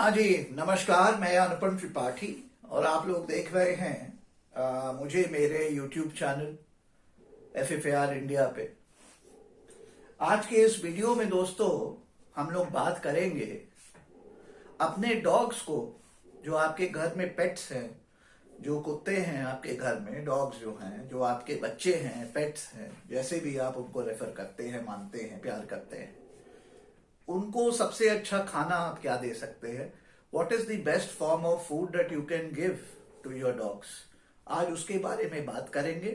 हाँ जी, नमस्कार। मैं अनुपम त्रिपाठी और आप लोग देख रहे हैं मुझे मेरे YouTube चैनल FFAR इंडिया पे। आज के इस वीडियो में दोस्तों हम लोग बात करेंगे अपने डॉग्स को, जो आपके घर में पेट्स हैं, जो कुत्ते हैं आपके घर में, डॉग्स जो हैं, जो आपके बच्चे हैं, पेट्स हैं, जैसे भी आप उनको रेफर करते हैं, मानते हैं, प्यार करते हैं, उनको सबसे अच्छा खाना आप क्या दे सकते हैं? What is the best form of food that you can give to your dogs? आज उसके बारे में बात करेंगे।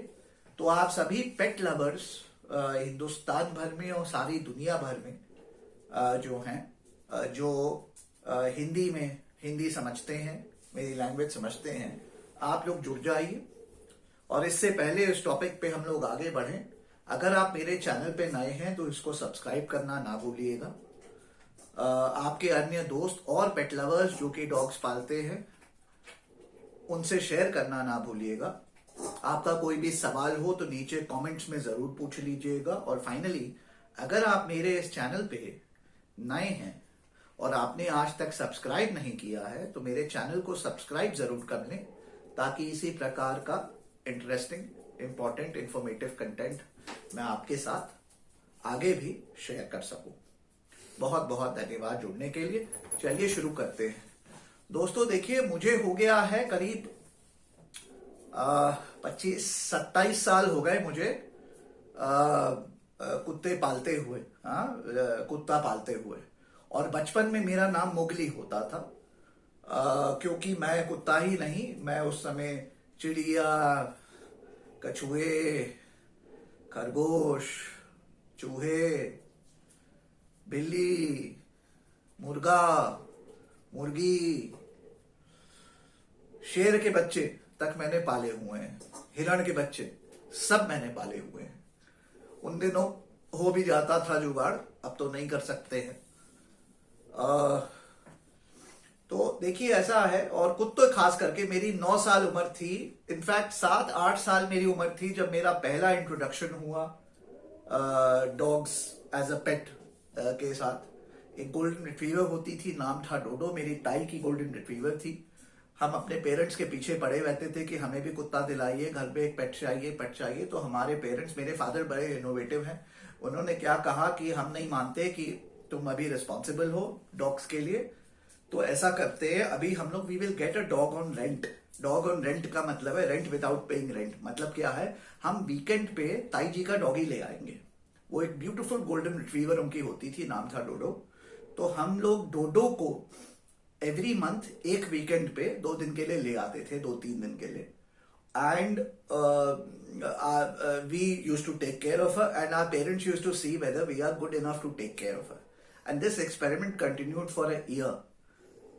तो आप सभी पेट लवर्स हिंदुस्तान भर में और सारी दुनिया भर में जो हैं, जो हिंदी समझते हैं, मेरी लैंग्वेज समझते हैं, आप लोग जुड़ जाइए। और इससे पहले इस टॉपिक पे हम लोग आगे बढ़ें, अगर आप मेरे चैनल पे नए हैं तो इसको सब्सक्राइब करना ना भूलिएगा। आपके अन्य दोस्त और पेट लवर्स जो कि डॉग्स पालते हैं उनसे शेयर करना ना भूलिएगा। आपका कोई भी सवाल हो तो नीचे कमेंट्स में जरूर पूछ लीजिएगा। और फाइनली, अगर आप मेरे इस चैनल पे नए हैं और आपने आज तक सब्सक्राइब नहीं किया है तो मेरे चैनल को सब्सक्राइब जरूर कर लें, ताकि इसी प्रकार का इंटरेस्टिंग, इंपॉर्टेंट, इंफॉर्मेटिव कंटेंट मैं आपके साथ आगे भी शेयर कर सकूं। बहुत बहुत धन्यवाद जुड़ने के लिए। चलिए शुरू करते हैं। दोस्तों देखिए, मुझे हो गया है करीब 25-27 साल हो गए मुझे कुत्ते पालते हुए, कुत्ता पालते हुए। और बचपन में मेरा नाम मोगली होता था, क्योंकि मैं कुत्ता ही नहीं, मैं उस समय चिड़िया, कछुए, खरगोश, चूहे, बिल्ली, मुर्गा, मुर्गी, शेर के बच्चे तक मैंने पाले हुए हैं, हिरण के बच्चे सब मैंने पाले हुए हैं। उन दिनों हो भी जाता था जुगाड़, अब तो नहीं कर सकते हैं। तो देखिए ऐसा है। और कुत्ते खास करके, मेरी 9 साल उम्र थी, इनफैक्ट 7-8 साल मेरी उम्र थी जब मेरा पहला इंट्रोडक्शन हुआ डॉग्स एज अ पेट के साथ। एक गोल्डन रिट्रीवर होती थी, नाम था डोडो, मेरी ताई की गोल्डन रिट्रीवर थी। हम अपने पेरेंट्स के पीछे पड़े रहते थे कि हमें भी कुत्ता दिलाइए, घर पे एक पेट चाहिए, पेट चाहिए। तो हमारे पेरेंट्स, मेरे फादर बड़े इनोवेटिव हैं, उन्होंने क्या कहा कि हम नहीं मानते कि तुम अभी रिस्पॉन्सिबल हो डॉग्स के लिए, तो ऐसा करते हैं, अभी हम लोग we will get a dog on rent. Dog on rent का मतलब है रेंट विदाउट पेइंग रेंट। मतलब क्या है, हम वीकेंड पे ताई जी का डॉगी ले आएंगे। वो एक ब्यूटीफुल गोल्डन रिट्रीवर उनकी होती थी, नाम था डोडो। तो हम लोग डोडो को एवरी मंथ एक वीकेंड पे 2 दिन के लिए ले आते थे, 2-3 दिन के लिए। And we use to take care of her, and our parents use to see whether we are good enough to take care of her. And this experiment continued for a year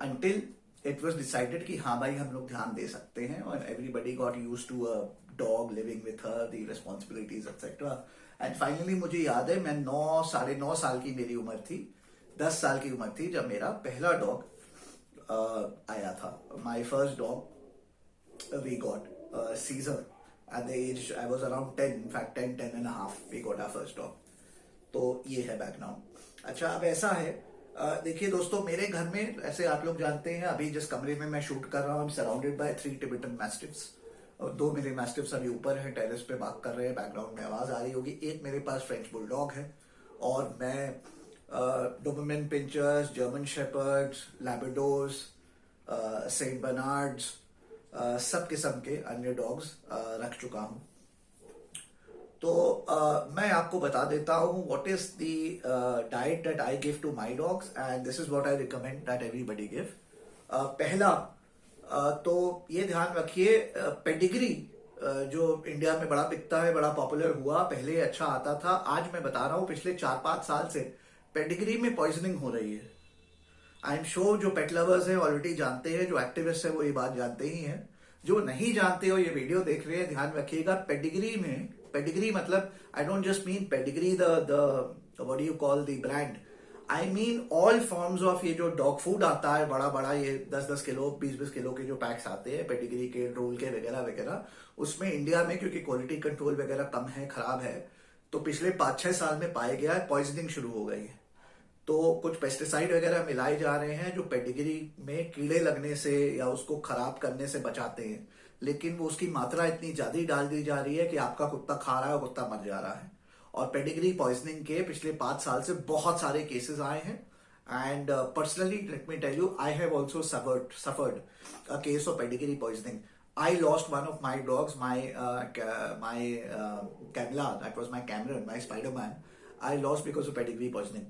until it was decided कि हाँ भाई हम लोग ध्यान दे सकते हैं। और everybody got used to a dog living with her, the responsibilities etc. And finally मुझे याद है, मैं 9-9.5 साल की मेरी उम्र थी, 10 साल की उम्र थी जब मेरा पहला डॉग आया था। My first dog we got Caesar at the age I was around 10, in fact 10 and a half we got our first dog। तो ये है बैकग्राउंड। अच्छा, अब ऐसा है, देखिए दोस्तों, मेरे घर में, ऐसे आप लोग जानते हैं, अभी जिस कमरे में मैं शूट कर रहा हूँ, सराउंडेड बाय 3 टिबेटन मैस्टिफ्स। और 2 मेरे मैस्टिफ्स अभी ऊपर हैं, टेरेस पे बात कर रहे हैं, बैकग्राउंड में आवाज आ रही होगी। एक मेरे पास फ्रेंच बुलडॉग है, और मैं Doberman pinschers, German shepherds, Labradors, Saint Bernards, सब किस्म के अन्य डॉग्स रख चुका हूँ। तो मैं आपको बता देता हूँ what is the diet that I give to my dogs, and this is what I recommend that everybody give. पहला, तो ये ध्यान रखिए, पेडिग्री जो इंडिया में बड़ा बिकता है, बड़ा पॉपुलर हुआ, पहले अच्छा आता था। आज मैं बता रहा हूँ, पिछले 4-5 साल से पेडिग्री में पॉइजनिंग हो रही है। आई एम श्योर जो पेट लवर्स हैं ऑलरेडी जानते हैं, जो एक्टिविस्ट है वो ये बात जानते ही हैं। जो नहीं जानते हो, ये वीडियो देख रहे हैं, ध्यान रखिएगा। पेडिग्री मतलब I don't just mean pedigree the what do you call the brand, I mean all forms of ये जो डॉग फूड आता है बड़ा बड़ा, ये 10-10 किलो 20-20 किलो के जो पैक्स आते हैं पेडिग्री के, रोल के वगैरह वगैरह, उसमें इंडिया में क्योंकि क्वालिटी कंट्रोल वगैरह कम है, खराब है, तो पिछले 5-6 साल में पाया गया है पॉइजनिंग शुरू हो गई है। तो कुछ पेस्टिसाइड वगैरह मिलाए जा रहे हैं जो पेडिग्री में कीड़े लगने से या उसको खराब करने से बचाते हैं, लेकिन वो उसकी मात्रा इतनी ज्यादा डाल दी जा रही है कि आपका कुत्ता खा रहा है और कुत्ता मर जा रहा है। और पेडिग्री पॉइजनिंग के पिछले 5 साल से बहुत सारे केसेस आए हैं। And personally let me tell you, I have also suffered a case of pedigree poisoning. I lost one of my dogs, my Camilla, that was my Cameron, my Spider-Man. I lost because of pedigree poisoning.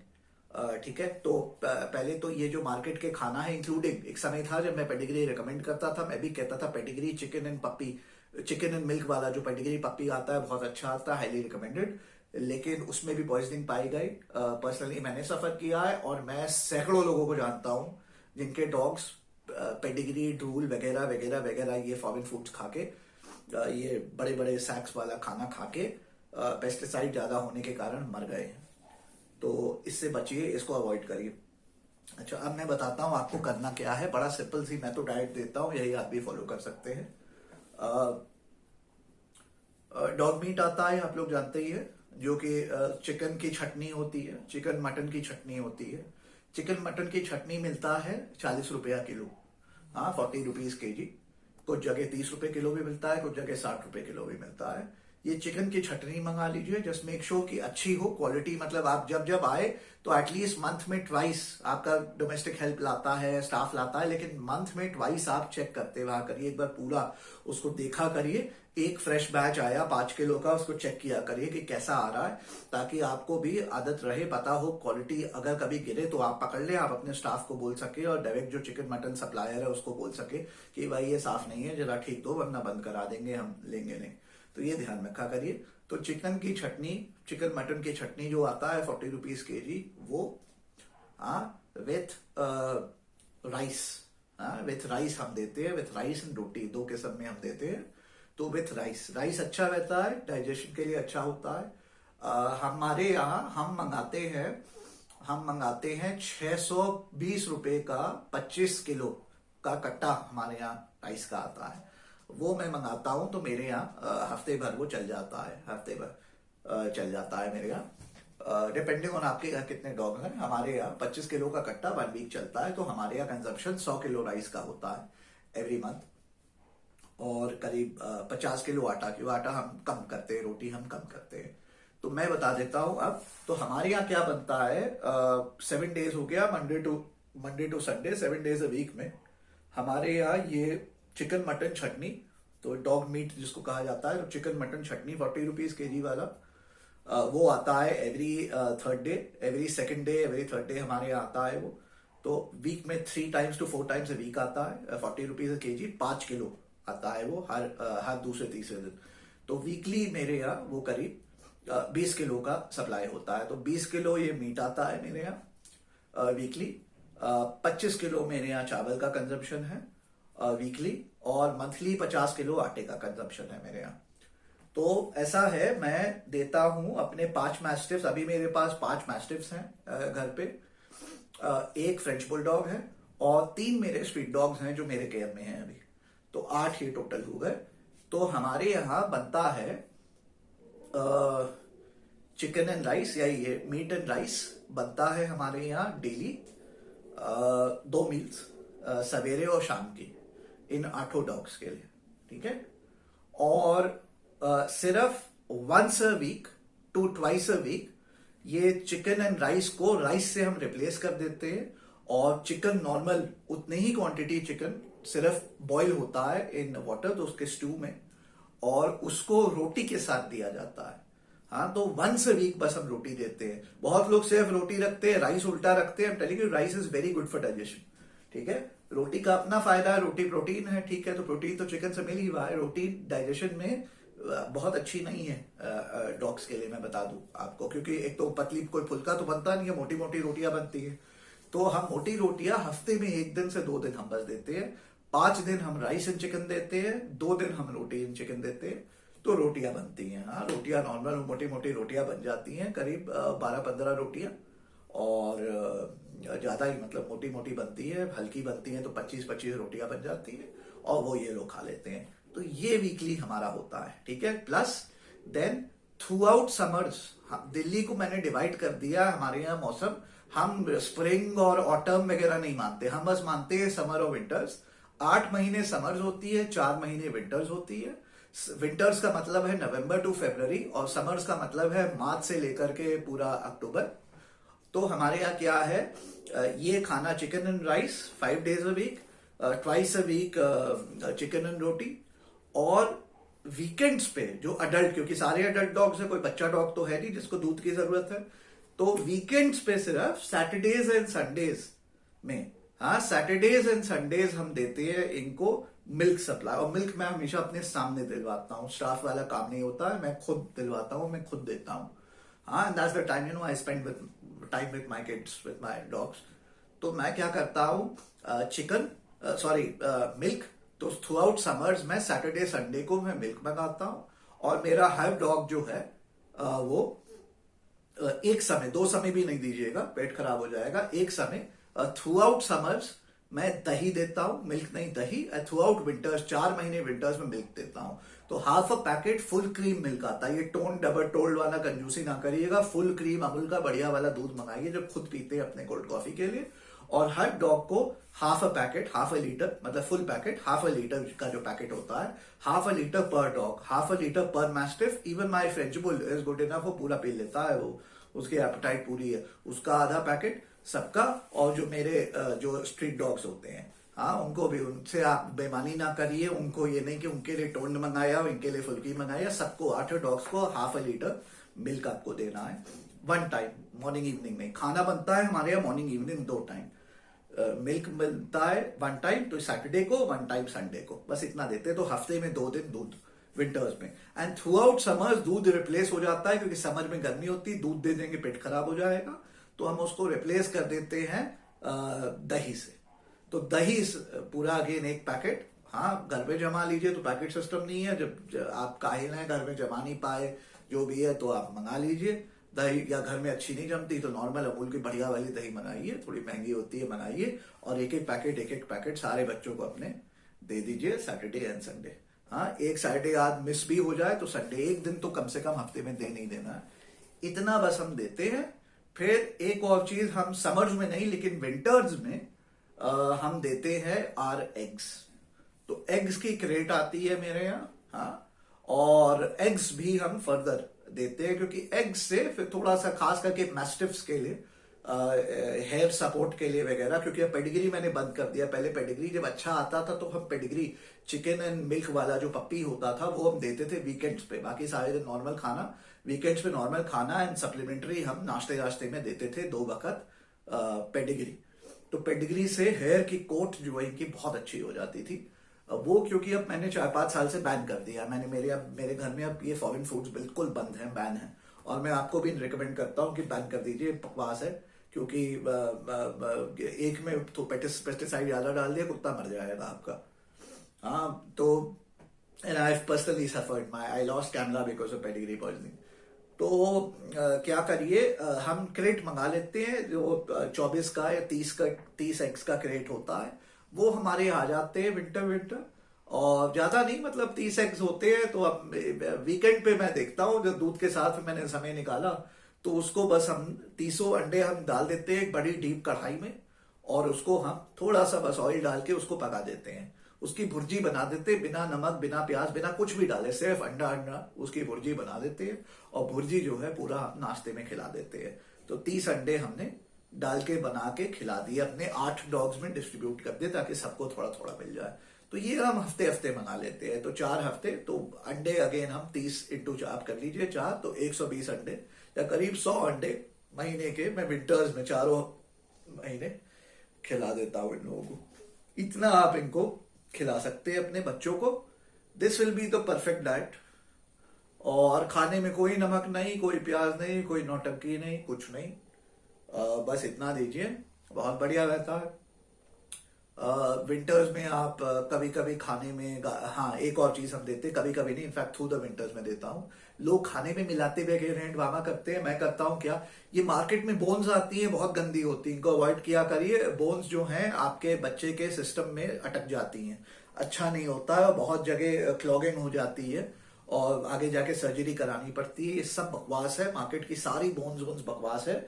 ठीक है, तो पहले तो ये जो market के खाना है, इंक्लूडिंग एक समय था जब मैं पेडिग्री रिकमेंड करता था, मैं भी कहता था पेडिग्री चिकन एंड मिल्क वाला जो पेडिग्री पप्पी आता है बहुत अच्छा आता है, हाईली रिकमेंडेड, लेकिन उसमें भी पॉइजनिंग पाई गई। पर्सनली मैंने सफर किया है और मैं सैकड़ों लोगों को जानता हूं जिनके डॉग्स पेडिग्री, ड्रूल वगैरह वगैरह वगैरह ये फॉरेन फूड्स खा के, ये बड़े बड़े सैक्स वाला खाना खा के पेस्टिसाइड ज्यादा होने के कारण मर गए हैं। तो इससे बचिए, इसको अवॉइड करिए। अच्छा, अब मैं बताता हूं आपको करना क्या है। बड़ा सिंपल सी मैं तो डाइट देता हूं, यही आप भी फॉलो कर सकते हैं। डॉग मीट आता है, आप लोग जानते ही है, जो कि चिकन की चटनी होती है, चिकन मटन की चटनी होती है। चिकन मटन की चटनी मिलता है 40 रुपया किलो, हाँ 40 रुपीज केजी। कुछ जगह 30 रुपए किलो भी मिलता है, कुछ जगह 60 रुपए किलो भी मिलता है। ये चिकन की चटनी मंगा लीजिए, जस्ट मेक श्योर कि अच्छी हो क्वालिटी। मतलब आप जब जब आए तो एटलीस्ट मंथ में ट्वाइस, आपका डोमेस्टिक हेल्प लाता है, स्टाफ लाता है, लेकिन मंथ में ट्वाइस आप चेक करते हुआ करिए, एक बार पूरा उसको देखा करिए। एक फ्रेश बैच आया 5 किलो का, उसको चेक किया करिए कि कैसा आ रहा है, ताकि आपको भी आदत रहे, पता हो क्वालिटी। अगर कभी गिरे तो आप पकड़ ले, आप अपने स्टाफ को बोल सके और डायरेक्ट जो चिकन मटन सप्लायर है उसको बोल सके कि भाई ये साफ नहीं है, जरा ठीक दो वरना बंद करा देंगे, हम लेंगे नहीं। तो ये ध्यान रखा करिए। तो चिकन की चटनी, चिकन मटन की चटनी जो आता है 40 रुपीज केजी, वो विथ राइस, विथ राइस हम देते हैं, विथ राइस एंड रोटी, 2 किस्म में हम देते हैं। तो विथ राइस अच्छा रहता है, डाइजेशन के लिए अच्छा होता है। हमारे यहाँ हम मंगाते हैं 620 रुपए का 25 किलो का कट्टा हमारे यहाँ राइस का आता है। वो मैं मंगाता हूं, तो मेरे यहाँ हफ्ते भर वो चल जाता है, हफ्ते भर चल जाता है मेरे यहाँ, डिपेंडिंग ऑन आपके यहाँ कितने डॉग हैं। हमारे यहाँ 25 किलो का कट्टा 1 वीक चलता है, तो हमारे यहाँ कंजप्शन 100 किलो राइस का होता है एवरी मंथ, और करीब 50 किलो आटा, क्यों आटा हम कम करते हैं, रोटी हम कम करते हैं। तो मैं बता देता हूं अब। तो हमारे यहाँ क्या बनता है, 7 डेज हो गया, Monday to Sunday, 7 days a week में हमारे यहाँ ये चिकन मटन चटनी, तो डॉग मीट जिसको कहा जाता है, तो chicken mutton chutney 40 rupees KG वाला, वो आता है every third day, every second day, every third day हमारे यहाँ आता है वो। तो वीक में 3 times to 4 times a week आता है, 40 रुपीज केजी, 5 किलो आता है वो हर दूसरे तीसरे दिन। तो वीकली मेरे यहाँ वो करीब 20 किलो का सप्लाई होता है। तो 20 किलो ये मीट आता है मेरे यहाँ वीकली। 25 किलो मेरे यहाँ चावल का कंजम्पशन है वीकली, और मंथली 50 किलो आटे का कंजम्पशन है मेरे यहाँ। तो ऐसा है, मैं देता हूं अपने 5 मैस्टिफ्स, अभी मेरे पास 5 मैस्टिफ्स हैं घर पे, 1 फ्रेंच बुलडॉग है और 3 मेरे स्ट्रीट डॉग्स हैं जो मेरे केयर में हैं अभी। तो 8 ये टोटल हो गए। तो हमारे यहाँ बनता है चिकन एंड राइस, या ये मीट एंड राइस बनता है हमारे यहाँ डेली, 2 मील्स, सवेरे और शाम की, इन 8 डॉग्स के लिए, ठीक है। और सिर्फ once a week to twice a week ये चिकन एंड राइस को राइस से हम रिप्लेस कर देते हैं, और चिकन नॉर्मल उतनी ही क्वांटिटी चिकन सिर्फ बॉईल होता है इन वाटर, तो उसके स्टू में, और उसको रोटी के साथ दिया जाता है। हाँ, तो वंस अ वीक बस हम रोटी देते हैं। बहुत लोग सिर्फ रोटी रखते हैं, राइस उल्टा रखते हैं। Telling you, rice is very good for digestion, ठीक है। रोटी का अपना फायदा है, रोटी प्रोटीन है, ठीक है। तो प्रोटीन तो चिकन से मिल ही रहा है, रोटी डाइजेशन में बहुत अच्छी नहीं है डॉग्स के लिए, मैं बता दूं आपको, क्योंकि एक तो पतली, कोई फुल्का तो बनता नहीं है, मोटी मोटी रोटियां बनती है। तो हम मोटी रोटियां हफ्ते में 1 दिन से 2 दिन हम बस देते हैं। 5 दिन हम राइस एंड चिकन देते हैं, 2 दिन हम रोटी एंड चिकन देते हैं। तो रोटियां बनती हैं, हाँ, रोटियां नॉर्मल मोटी मोटी रोटियां बन जाती हैं, करीब 12-15 रोटियां, और ज्यादा ही मतलब मोटी मोटी बनती है, हल्की बनती है तो 25-25 रोटियां बन जाती है, और वो ये लोग खा लेते हैं। तो ये वीकली हमारा होता है, ठीक है। Plus then throughout summers Delhi को मैंने डिवाइड कर दिया, हमारे यहाँ मौसम, हम स्प्रिंग और ऑटम वगैरह नहीं मानते, हम बस मानते हैं समर और विंटर्स। 8 महीने समर्स होती है, 4 महीने विंटर्स होती है। विंटर्स का मतलब है नवंबर टू फरवरी, और समर्स का मतलब है मार्च से लेकर के पूरा अक्टूबर। तो हमारे यहाँ क्या है, ये खाना chicken and rice 5 days a week, twice a week chicken and roti. और वीकेंड्स पे जो अडल्ट, क्योंकि सारे अडल्ट डॉग्स है, कोई बच्चा डॉग तो है नहीं जिसको दूध की जरूरत है, तो वीकेंड्स पे सिर्फ सैटरडेज एंड संडेज में, हाँ सैटरडेज एंड संडेज हम देते हैं इनको मिल्क सप्लाई। और मिल्क मैं हमेशा अपने सामने दिलवाता हूँ, स्टाफ वाला काम नहीं होता है, मैं खुद दिलवाता हूँ, मैं खुद देता हूँ। हाँ, that's the time I spend time with my kids, with my dogs. तो मैं क्या करता हूँ, चिकन मिल्क, तो थ्रू आउट समर्स में सैटरडे संडे को मैं मिल्क मंगाता हूँ। और मेरा हर डॉग जो है वो एक समय, 2 समय भी नहीं दीजिएगा, पेट खराब हो जाएगा, एक समय थ्रू आउट समर्स मैं दही देता हूँ, मिल्क नहीं दही। थ्रू आउट विंटर्स, 4 महीने विंटर्स में मिल्क देता हूँ। तो half a packet full cream milk आता है। ये टोन डबल टोल्ड वाला कंजूसी ना करिएगा, फुल क्रीम अमूल का बढ़िया वाला दूध मंगाइए जो खुद पीते हैं अपने कोल्ड कॉफी के लिए। और हर डॉग को half a packet, half a litre, मतलब full packet half a litre का जो पैकेट होता है, हाफ अ लीटर पर डॉग, हाफ अ लीटर पर mastiff. Even my French bull is good enough, वो पूरा पी लेता है, वो उसकी एपेटाइट पूरी है, उसका आधा पैकेट सबका। और जो मेरे जो स्ट्रीट डॉग्स होते हैं, हाँ उनको भी, उनसे आप बेईमानी ना करिए, उनको ये नहीं कि उनके लिए टोंड मंगाया, इनके लिए फुल्की मंगाया, सबको 8 डॉग्स को हाफ अ लीटर मिल्क आपको देना है 1 टाइम, मॉर्निंग इवनिंग में। खाना बनता है हमारे यहाँ मॉर्निंग इवनिंग 2 टाइम, मिल्क मिलता है 1 टाइम, तो सैटरडे को 1 टाइम संडे को, बस इतना देते हैं। तो हफ्ते में 2 दिन दूध विंटर्स में। एंड थ्रू आउट समर्स दूध रिप्लेस हो जाता है, क्योंकि समर में गर्मी होती है, दूध दे देंगे पेट खराब हो जाएगा, तो हम उसको रिप्लेस कर देते हैं दही से। तो दही पूरा अगेन 1 पैकेट, हाँ घर पे जमा लीजिए, तो पैकेट सिस्टम नहीं है, जब आप काहिल हैं घर में जमा नहीं पाए जो भी है, तो आप मंगा लीजिए दही, या घर में अच्छी नहीं जमती तो नॉर्मल अमूल की बढ़िया वाली दही मंगाइए, थोड़ी महंगी होती है, मंगाइए। और एक एक पैकेट सारे बच्चों को अपने दे दीजिए सैटरडे एंड संडे। हाँ, एक सैटरडे आज मिस भी हो जाए तो संडे एक दिन तो कम से कम हफ्ते में दे नहीं देना है, इतना बस हम देते हैं। फिर एक और चीज, हम समर्स में नहीं लेकिन विंटर्स में हम देते हैं एग्स। तो एग्स की क्रेट आती है मेरे यहाँ, हाँ, और एग्स भी हम फर्दर देते हैं, क्योंकि एग्स से फिर थोड़ा सा खास करके मैस्टिफ्स के लिए, हेयर सपोर्ट के लिए वगैरह, क्योंकि अब पेडिग्री मैंने बंद कर दिया। पहले पेडिग्री जब अच्छा आता था तो हम पेडिग्री चिकन एंड मिल्क वाला जो पप्पी होता था वो हम देते थे वीकेंड्स पे, बाकी सारे दिन नॉर्मल खाना, वीकेंड्स पे नॉर्मल खाना एंड सप्लीमेंट्री हम नाश्ते में देते थे 2 वक्त पेडिग्री। तो पेडिग्री से हेयर की कोट जो है इनकी बहुत अच्छी हो जाती थी। वो क्योंकि अब मैंने 4-5 साल से बैन कर दिया, मैंने मेरे घर में अब ये फॉरेन फूड्स बिल्कुल बंद हैं, बैन है। और मैं आपको भी रिकमेंड करता हूँ कि बैन कर दीजिए, बकवास है, क्योंकि एक में तो पेस्टिसाइड ज्यादा डाल दिया, कुत्ता मर जाएगा आपका। हाँ, तो and I personally suffered, I lost camera because of pedigree poisoning. तो क्या करिए, हम क्रेट मंगा लेते हैं जो 24 का या 30 एग्स का क्रेट होता है, वो हमारे यहाँ आ जाते हैं विंटर। और ज्यादा नहीं, मतलब 30 एग्स होते हैं। तो अब वीकेंड पे मैं देखता हूँ, जब दूध के साथ मैंने समय निकाला तो उसको बस हम 30 अंडे हम डाल देते हैं एक बड़ी डीप कढ़ाई में, और उसको हम थोड़ा सा बस ऑयल डाल के उसको पका देते हैं, उसकी भुर्जी बना देते हैं, बिना नमक, बिना प्याज, बिना कुछ भी डाले, सिर्फ अंडा उसकी भुर्जी बना देते हैं। और भुर्जी जो है पूरा हम नाश्ते में खिला देते हैं। तो 30 अंडे हमने डाल के बना के खिला दिए, अपने 8 डॉग्स में डिस्ट्रीब्यूट कर दिए ताकि सबको थोड़ा थोड़ा मिल जाए। तो ये हम हफ्ते मंगा लेते हैं, तो 4 हफ्ते, तो अंडे अगेन हम 30 × 4 कर लीजिए 4, तो 120 अंडे या करीब 100 अंडे महीने के मैं विंटर्स में 4 महीने खिला देता हूँ इन लोगों को। इतना आप इनको खिला सकते हैं अपने बच्चों को। This will be the perfect diet. और खाने में कोई नमक नहीं, कोई प्याज नहीं, कोई नौटंकी नहीं, कुछ नहीं, बस इतना दीजिए, बहुत बढ़िया रहता है। विंटर्स में आप कभी कभी खाने में, हाँ एक और चीज हम देते, कभी कभी नहीं, इनफैक्ट थ्रू द विंटर्स में देता हूँ। लोग खाने में मिलाते वगैरह हैं, ड्रामा करते हैं, मैं करता हूँ क्या, ये मार्केट में बोन्स आती है बहुत गंदी होती है, इनको अवॉइड किया करिए। बोन्स जो हैं आपके बच्चे के सिस्टम में अटक जाती हैं, अच्छा नहीं होता है, बहुत जगह क्लॉगिंग हो जाती है। और आगे जाके सर्जरी करानी पड़ती है। ये सब बकवास है, मार्केट की सारी बोन्स वोन्स बकवास है।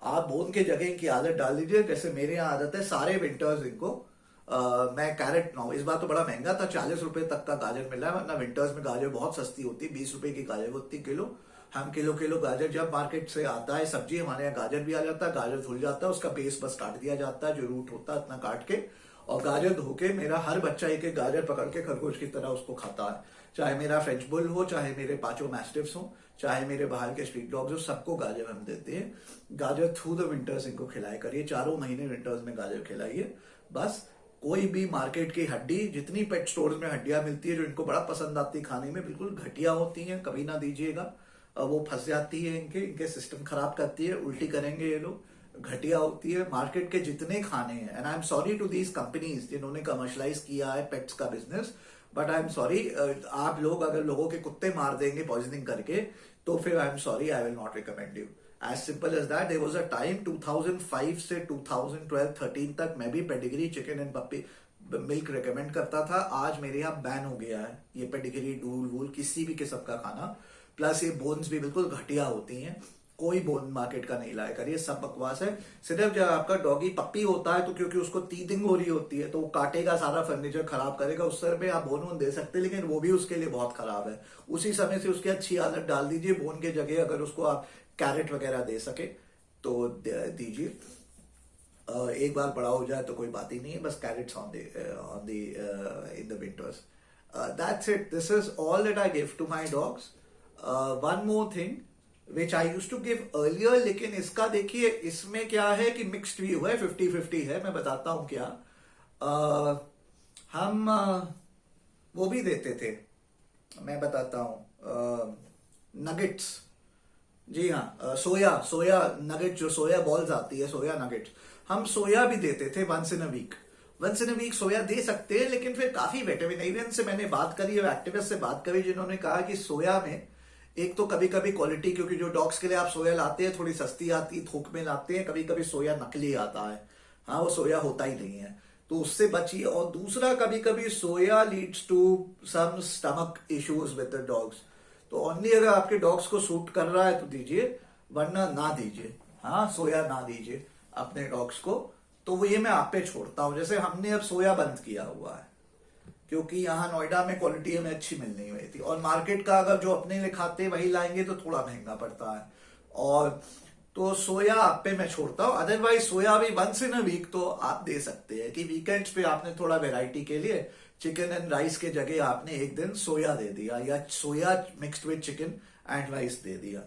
आप बोन के जगह इनकी आदत डाल दीजिए, जैसे मेरे यहाँ आदत है सारे विंटर्स इनको मैं कैरेट नाउ, इस बार तो बड़ा महंगा था, 40 रुपए तक का गाजर मिला है, वरना विंटर्स में गाजर बहुत सस्ती होती है, 20 रुपए की गाजर होती किलो। हम किलो किलो गाजर जब मार्केट से आता है सब्जी, हमारे यहाँ गाजर भी आ जाता है, गाजर धुल जाता है, उसका बेस बस काट दिया जाता है, जो रूट होता है इतना काट के, और गाजर धो के मेरा हर बच्चा एक एक गाजर पकड़ के खरगोश की तरह उसको खाता है। चाहे मेरा फ्रेंच बुल हो, चाहे मेरे पांचों मैस्टिफ्स हो, चाहे मेरे बाहर के स्ट्रीट डॉग्स हो, सबको गाजर हम देते हैं। गाजर थ्रू द विंटर्स इनको खिलाया करिए, 4 महीने विंटर्स में गाजर खिलाइए। बस कोई भी मार्केट की हड्डी, जितनी पेट स्टोर्स में हड्डियां मिलती है जो इनको बड़ा पसंद आती है खाने में, बिल्कुल घटिया होती हैं, कभी ना दीजिएगा। वो फंस जाती है, इनके सिस्टम खराब करती है, उल्टी करेंगे ये लोग, घटिया होती है। मार्केट के जितने खाने हैं, and I am sorry to these companies जिन्होंने कमर्शलाइज किया है पेट्स का business, but I am sorry, आप लोग अगर लोगों के कुत्ते मार देंगे पॉइजनिंग करके, तो फिर I am sorry, I will not recommend you. As simple as that. There was a time 2005 से 2012-13 तक मैं भी Pedigree chicken and puppy milk recommend करता था। आज मेरे यहाँ बैन हो गया है ये पेडिग्री, डूल वूल, किसी भी किस्म का खाना। प्लस ये बोन्स भी बिल्कुल घटिया होती हैं, कोई बोन मार्केट का नहीं लाया करिए, सब बकवास है। सिर्फ जब आपका डॉगी पप्पी होता है तो क्योंकि उसको टीथिंग हो रही होती है तो वो काटेगा, सारा फर्नीचर खराब करेगा, उस सर पे आप बोन वोन दे सकते हैं, लेकिन वो भी उसके लिए बहुत खराब है। उसी समय से उसकी अच्छी आदत डाल दीजिए, बोन के जगह अगर उसको आप कैरेट वगैरह दे सके तो दीजिए। एक बार बड़ा हो जाए तो कोई बात ही नहीं है, बस carrots on the in the winters. That's it, this is all that I give to my dogs. One more thing which I use to give earlier, लेकिन इसका देखिए, इसमें क्या है कि मिक्स्ड व्यू है, 50-50 है। मैं बताता हूं क्या। हम वो भी देते थे, मैं बताता हूं, नगेट्स। जी हाँ, सोया नगेट, जो सोया बॉल्स आती है, सोया नगेट्स, हम सोया भी देते थे वंस इन अ वीक सोया दे सकते हैं। लेकिन फिर काफी वेटेरिनेरियन से मैंने बात करी, एक्टिविस्ट से बात करी, जिन्होंने कहा कि सोया में एक तो कभी कभी क्वालिटी, क्योंकि जो डॉग्स के लिए आप सोया लाते हैं थोड़ी सस्ती आती है, थोक में लाते हैं, कभी कभी सोया नकली आता है, हाँ वो सोया होता ही नहीं है, तो उससे बचिए। और दूसरा, कभी कभी soya leads to some stomach issues with the dogs, तो ओनली अगर आपके डॉग्स को सूट कर रहा है तो दीजिए, वरना ना दीजिए। हाँ, सोया ना दीजिए अपने डॉग्स को। तो वो ये मैं आप पे छोड़ता हूं। जैसे हमने अब सोया बंद किया हुआ है क्योंकि यहाँ नोएडा में क्वालिटी हमें अच्छी मिल नहीं रही थी, और मार्केट का अगर जो अपने लिए खाते वही लाएंगे तो थोड़ा महंगा पड़ता है, और तो सोया आप पे मैं छोड़ता हूं। अदरवाइज सोया भी वंस इन अ वीक तो आप दे सकते हैं कि वीकेंड्स पे आपने थोड़ा वेराइटी के लिए चिकन एंड राइस के जगह आपने एक दिन सोया दे दिया, या soya mixed with chicken and rice दे दिया,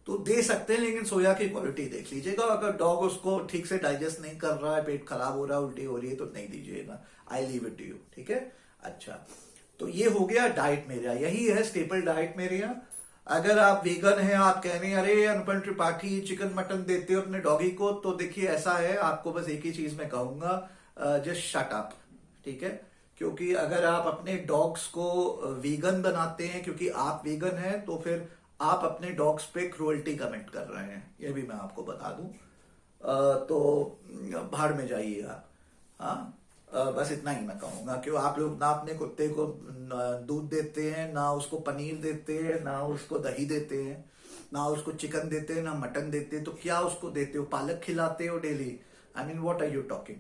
तो दे सकते हैं। लेकिन सोया की क्वालिटी देख लीजिएगा, अगर डॉग उसको ठीक से डाइजेस्ट नहीं कर रहा है, पेट खराब हो रहा है, उल्टी हो रही है, तो नहीं दीजिएगा। I leave it to you, ठीक है। अच्छा, तो ये हो गया डाइट मेरा, यही है स्टेपल डाइट मेरे यहाँ। अगर आप वीगन हैं, आप कह रहे हैं अरे अनुपम त्रिपाठी चिकन मटन देते हो अपने डॉगी को, तो देखिए ऐसा है, आपको बस एक ही चीज मैं कहूंगा, जस्ट शट अप, ठीक है। क्योंकि अगर आप अपने डॉग्स को वीगन बनाते हैं क्योंकि आप वीगन हैं, तो फिर आप अपने डॉग्स पे क्रूअल्टी कमिट कर रहे हैं, ये भी मैं आपको बता दूं। तो भाड़ में जाइए आप। हाँ, बस इतना ही मैं कहूंगा। क्यों आप लोग ना अपने कुत्ते को दूध देते हैं, ना उसको पनीर देते हैं, ना उसको दही देते हैं, ना उसको चिकन देते हैं, ना मटन देते हैं, तो क्या उसको देते हो? पालक खिलाते हो daily? I mean what are you talking?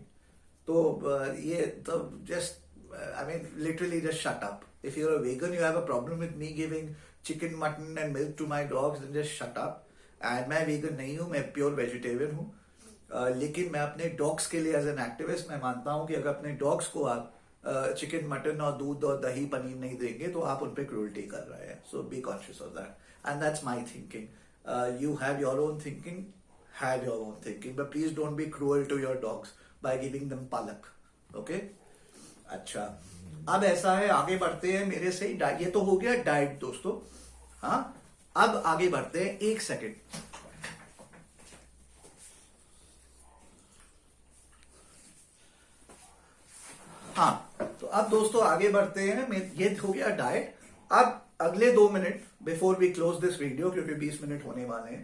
तो ये तो just I mean, literally just shut up. If you're a vegan, you have a problem with me giving chicken, mutton and milk to my dogs, then just shut up. And मैं vegan नहीं हूँ, मैं pure vegetarian हूँ। लेकिन मैं अपने dogs के लिए एज एन एक्टिविस्ट मैं मानता हूँ कि अगर अपने डॉग्स को आप चिकन, मटन और दूध और दही, पनीर नहीं देंगे तो आप उन पे क्रूल्टी कर रहे हैं। So be conscious of that, and that's my thinking. You have your own thinking, have your own thinking, but please don't be cruel to your dogs by giving them palak, okay. अच्छा, अब ऐसा है, आगे बढ़ते हैं मेरे से। ये तो हो गया डाइट दोस्तों। हाँ, अब आगे बढ़ते हैं। एक सेकेंड, हाँ, तो अब दोस्तों आगे बढ़ते हैं। ये हो गया डाइट। अब अगले 2 minute before we close this video, क्योंकि 20 मिनट होने वाले हैं,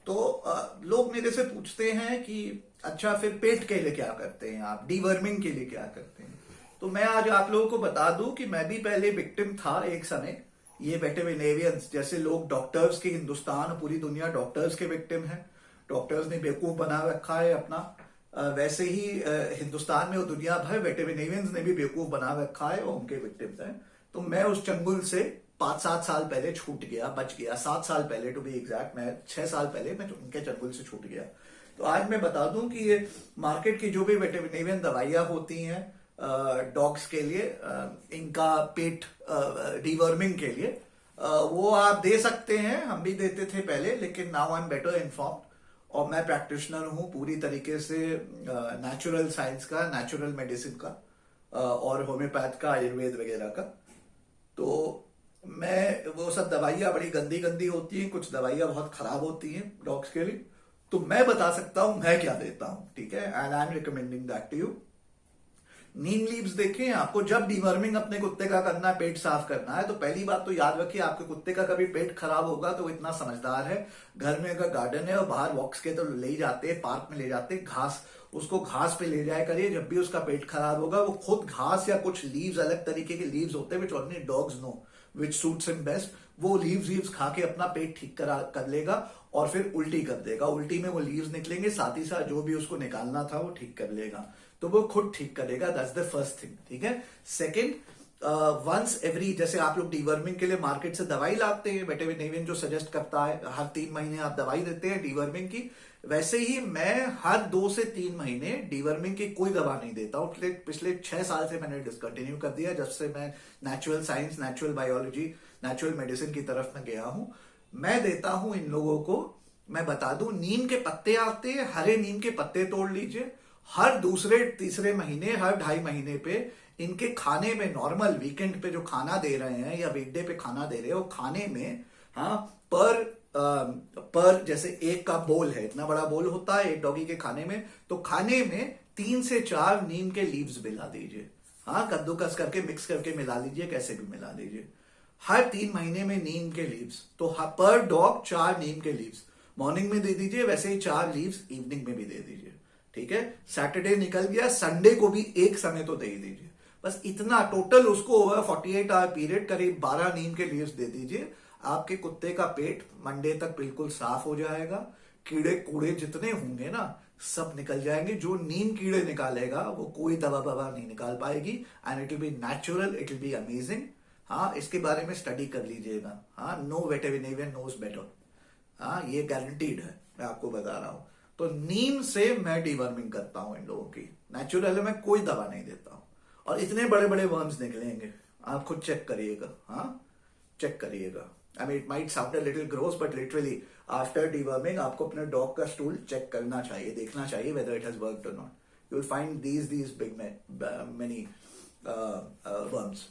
तो लोग मेरे से पूछते हैं कि अच्छा फिर पेट के लिए क्या करते हैं आप, डीवर्मिंग के लिए क्या करते हैं? तो मैं आज आप लोगों को बता दूं कि मैं भी पहले विक्टिम था एक समय ये वेटेरिनेरियंस जैसे लोग डॉक्टर्स की, हिंदुस्तान पूरी दुनिया डॉक्टर्स के विक्टिम है, डॉक्टर्स ने बेवकूफ बना रखा है अपना, वैसे ही हिंदुस्तान में और दुनिया भर वेटेरिनेरियंस ने भी बेवकूफ बना रखा है और उनके विक्टिम्स हैं। तो मैं उस चंगुल से 5-7 साल पहले छूट गया, बच गया। 7 साल पहले टू बी एग्जैक्ट, मैं 6 साल पहले मैं उनके चंगुल से छूट गया। तो आज मैं बता दूं कि ये मार्केट की जो भी वेटेरिनेरियन दवाइयां होती हैं डॉग्स के लिए, इनका पेट डीवर्मिंग के लिए, वो आप दे सकते हैं, हम भी देते थे पहले, लेकिन now I am better informed और मैं प्रैक्टिशनर हूं पूरी तरीके से नेचुरल साइंस का, नेचुरल मेडिसिन का और होम्योपैथ का, आयुर्वेद वगैरह का। तो मैं वो सब दवाइयां बड़ी गंदी गंदी होती हैं, कुछ दवाइयां बहुत खराब होती हैं डॉग्स के लिए, तो मैं बता सकता हूं मैं क्या देता हूं, ठीक है, and I am recommending that to you. Neem leaves देखें, आपको जब डीवर्मिंग अपने कुत्ते का करना है, पेट साफ करना है, तो पहली बात तो याद रखिए, आपके कुत्ते का कभी पेट खराब होगा तो वो इतना समझदार है, घर में अगर गार्डन है और बाहर वॉक्स के तो ले जाते हैं, पार्क में ले जाते हैं, घास, उसको घास पे ले जाया करिए। जब भी उसका पेट खराब होगा वो खुद घास या कुछ लीव्स, अलग तरीके के लीव्स होते हैं which only dogs know which suits him best, वो लीव्स खा के अपना पेट ठीक कर लेगा और फिर उल्टी कर देगा। उल्टी में वो लीव्स निकलेंगे, साथ ही साथ जो भी उसको निकालना था वो ठीक कर लेगा, तो वो खुद ठीक करेगा। दैट्स द फर्स्ट थिंग, ठीक है। सेकेंड, वंस एवरी, जैसे आप लोग डीवर्मिंग के लिए मार्केट से दवाई लाते हैं, वेटेरिनेरियन जो सजेस्ट करता है हर 3 महीने आप दवाई देते हैं डीवर्मिंग की, वैसे ही मैं हर 2 से 3 महीने डीवर्मिंग की कोई दवा नहीं देता हूँ। पिछले 6 साल से मैंने डिसकंटिन्यू कर दिया, जब से मैं natural science, natural biology, natural medicine की तरफ में गया हूं। मैं देता हूं इन लोगों को, मैं बता दूं, नीम के पत्ते आते हैं, हरे नीम के पत्ते तोड़ लीजिए, हर दूसरे तीसरे महीने, हर 2.5 महीने पे इनके खाने में, नॉर्मल वीकेंड पे जो खाना दे रहे हैं या वीकडे पे खाना दे रहे हैं, वो खाने में, हाँ, पर जैसे एक का बोल है, इतना बड़ा बोल होता है एक डॉगी के खाने में, तो खाने में 3 से 4 नीम के लीव्स मिला दीजिए, हाँ, कद्दूकस करके मिक्स करके मिला लीजिए, कैसे भी मिला दीजिए, हर 3 महीने में नीम के लीव्स। तो पर डॉग 4 नीम के लीव्स मॉर्निंग में दे दीजिए, वैसे ही 4 लीव्स इवनिंग में भी दे दीजिए, ठीक है। सैटरडे निकल गया, संडे को भी एक समय तो दे ही दीजिए, बस इतना। टोटल उसको ओवर 48 आवर पीरियड करीब 12 नीम के लीव्स दे दीजिए, आपके कुत्ते का पेट मंडे तक बिल्कुल साफ हो जाएगा। कीड़े कूड़े जितने होंगे ना सब निकल जाएंगे, जो नीम कीड़े निकालेगा वो कोई दवा बवा नहीं निकाल पाएगी, and it will be natural, it will be amazing. हाँ, इसके बारे में स्टडी कर लीजिएगा, हाँ, नो वेटेरिनेरियन नोज बेटर, हाँ, ये गारंटीड है, मैं आपको बता रहा हूं। तो नीम से मैं डीवर्मिंग करता हूं इन लोगों की, नेचुरल में कोई दवा नहीं देता हूं, और इतने बड़े बड़े वर्म्स निकलेंगे, आप खुद चेक करिएगा, हाँ, चेक करिएगा। I mean it might sound a little gross, but literally after deworming आपको अपने डॉग का स्टूल चेक करना चाहिए, देखना चाहिए वेदर इट हैज वर्कड और not. You will find these big many worms.